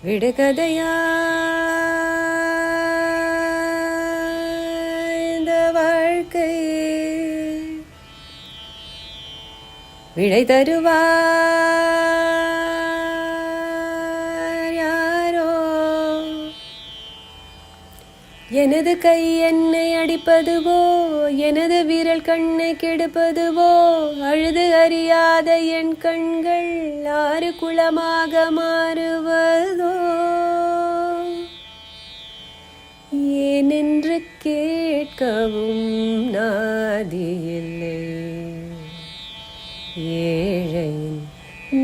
விடுகதையா இந்த வாழ்க்கை விடை தருவார் யாரோ. எனது கை என்னை அடிப்பதுவோ, எனது விரல் கண்ணை கெடுப்பதுவோ, அழுது அறியாத என் கண்கள் ஆறு குளமாக மாறுவதோ, ஏனென்று கேட்கவும் நாதியில்லை. ஏழையின்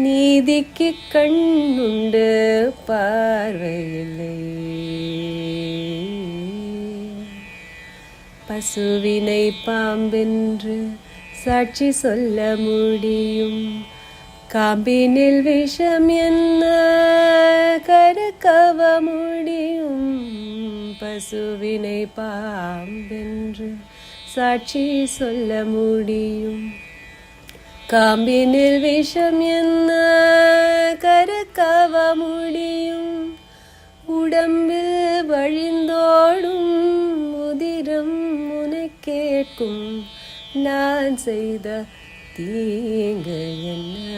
நீதிக்கு கண்ணுண்டு பார்வையில்லை. பசுவினை பாம்பென்று சாட்சி சொல்ல முடியும், காம்பினில் விஷம் என்ன கருக்கவ முடியும். பசுவினை பாம்பென்று சாட்சி சொல்ல முடியும், காம்பினில் விஷம் என்ன கருக்கவ முடியும். உடம்பில் வழிந்தோடும் உதிரம் கேட்கும், நான் செய்த தீங்கு என்ன,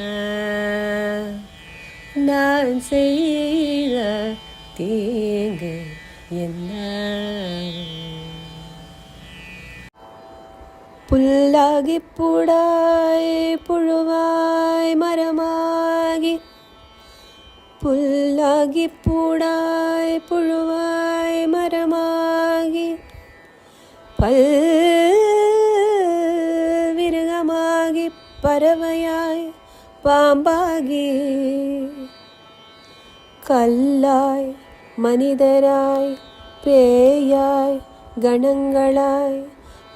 நான் செய்த தீங்கு என்ன. புல்லாகி பூடாய் புழுவாய் மரமாகி, புல்லாகி பூடாய் புழுவாய் மரமாகி, விருகமாகி பறவையாய் பாம்பாகி, கல்லாய் மனிதராய் பேயாய் கணங்களாய்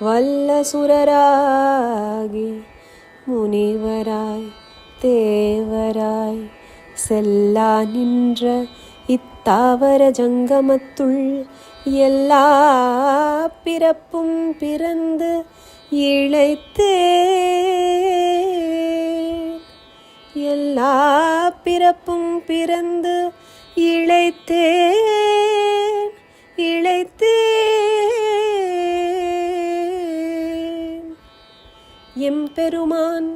வல்லசுரராகி, முனிவராய் தேவராய் செல்லா நின்ற இத்தாவர ஜங்கமத்துள் எல்லா பிறப்பும் பிறந்து இளைத்தேன், எல்லா பிறப்பும் பிறந்து இளைத்தேன், இளைத்தேன். எம்பெருமான்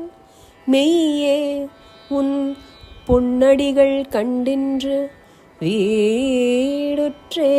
மெய்யே உன் பொன்னடிகள் கண்டின்று வீடுற்றே.